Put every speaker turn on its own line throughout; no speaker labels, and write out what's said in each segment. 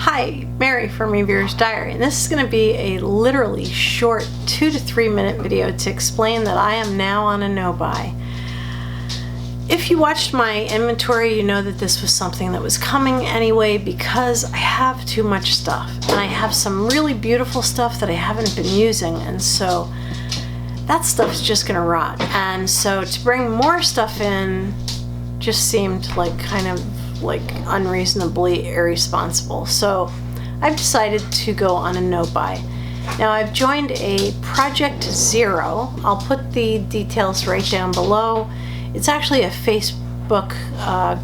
Hi, Mary from Reviewer's Diary, and this is going to be a literally short 2 to 3 minute video to explain that I am now on a no-buy. If you watched my inventory, you know that this was something that was coming anyway because I have too much stuff, and I have some really beautiful stuff that I haven't been using, and so that stuff's just going to rot. And so to bring more stuff in just seemed like kind of like unreasonably irresponsible. So I've decided to go on a no-buy. Now I've joined a Project Zero. I'll put the details right down below. It's actually a Facebook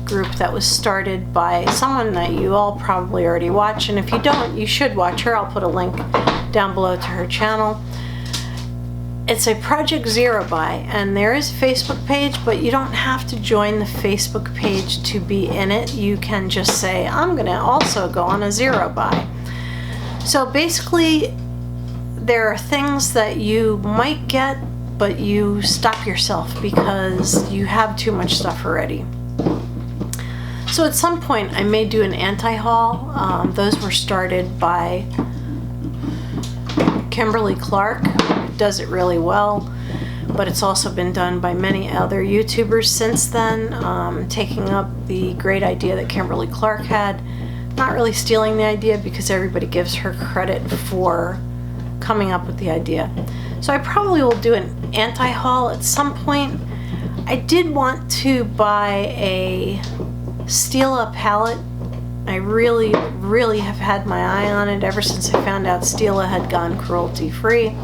group that was started by someone that you all probably already watch, and if you don't, you should watch her. I'll put a link down below to her channel. It's a Project Zero buy, and there is a Facebook page, but you don't have to join the Facebook page to be in it. You can just say, I'm going to also go on a zero buy. So basically, there are things that you might get, but you stop yourself because you have too much stuff already. So at some point, I may do an anti-haul. Those were started by Kimberly Clark. Does it really well, but it's also been done by many other YouTubers since then, taking up the great idea that Kimberly Clark had, not really stealing the idea because everybody gives her credit for coming up with the idea. So I probably will do an anti-haul at some point. I did want to buy a Stila palette. I really have had my eye on it ever since I found out Stila had gone cruelty-free.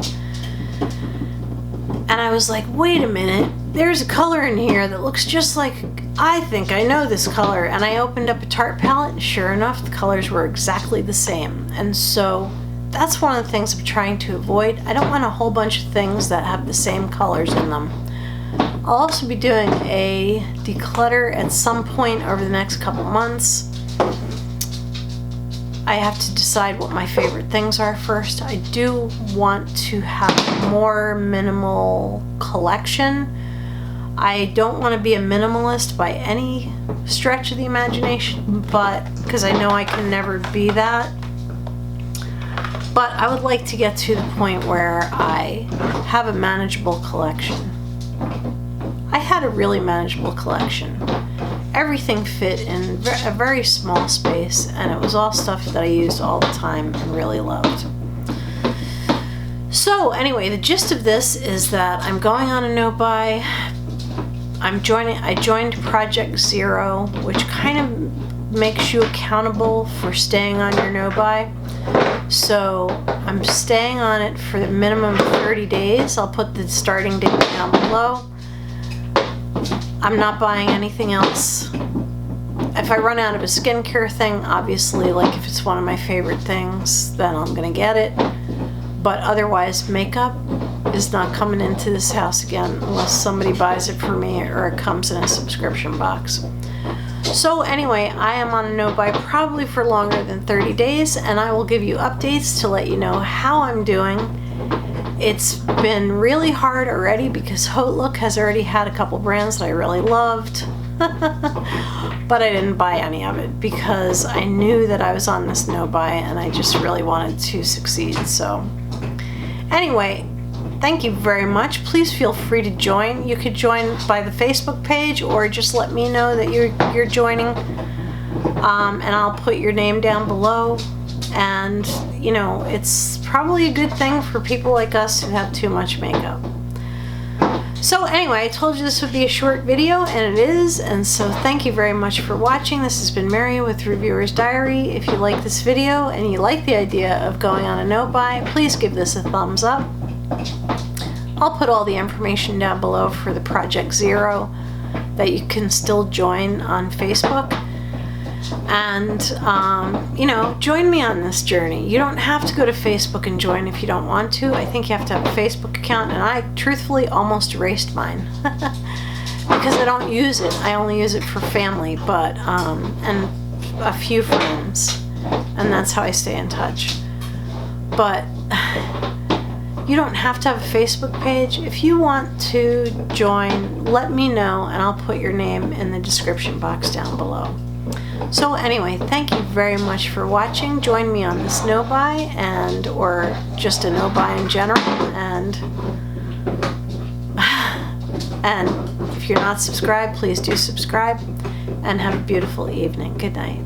And I was like, wait a minute, there's a color in here that looks just like, I think I know this color. And I opened up a Tarte palette, and sure enough, the colors were exactly the same. And so that's one of the things I'm trying to avoid. I don't want a whole bunch of things that have the same colors in them. I'll also be doing a declutter at some point over the next couple months. I have to decide what my favorite things are first. I do want to have a more minimal collection. I don't want to be a minimalist by any stretch of the imagination, but because I know I can never be that. But I would like to get to the point where I have a manageable collection. I had a really manageable collection. Everything fit in a very small space, and it was all stuff that I used all the time and really loved. So anyway, the gist of this is that I'm going on a no-buy. I joined Project Zero, which kind of makes you accountable for staying on your no-buy. So I'm staying on it for the minimum of 30 days. I'll put the starting date down below. I'm not buying anything else. If I run out of a skincare thing, obviously, like if it's one of my favorite things, then I'm gonna get it. But otherwise, makeup is not coming into this house again unless somebody buys it for me or it comes in a subscription box. So anyway, I am on a no-buy probably for longer than 30 days, and I will give you updates to let you know how I'm doing. It's been really hard already because Haute Look has already had a couple brands that I really loved, but I didn't buy any of it because I knew that I was on this no-buy and I just really wanted to succeed. So anyway, thank you very much. Please feel free to join. You could join by the Facebook page or just let me know that you're joining, and I'll put your name down below. And you know, it's probably a good thing for people like us who have too much makeup. So anyway, I told you this would be a short video, and it is, and so thank you very much for watching. This has been Mary with Reviewer's Diary. If you like this video and you like the idea of going on a no-buy, please give this a thumbs up. I'll put all the information down below for the Project Zero that you can still join on Facebook. And, you know, join me on this journey. You don't have to go to Facebook and join if you don't want to. I think you have to have a Facebook account, and I truthfully almost erased mine because I don't use it. I only use it for family, but, and a few friends, and that's how I stay in touch. But you don't have to have a Facebook page. If you want to join, let me know, and I'll put your name in the description box down below. So anyway, thank you very much for watching. Join me on this no-buy or just a no-buy in general, and if you're not subscribed, please do subscribe, and have a beautiful evening. Good night.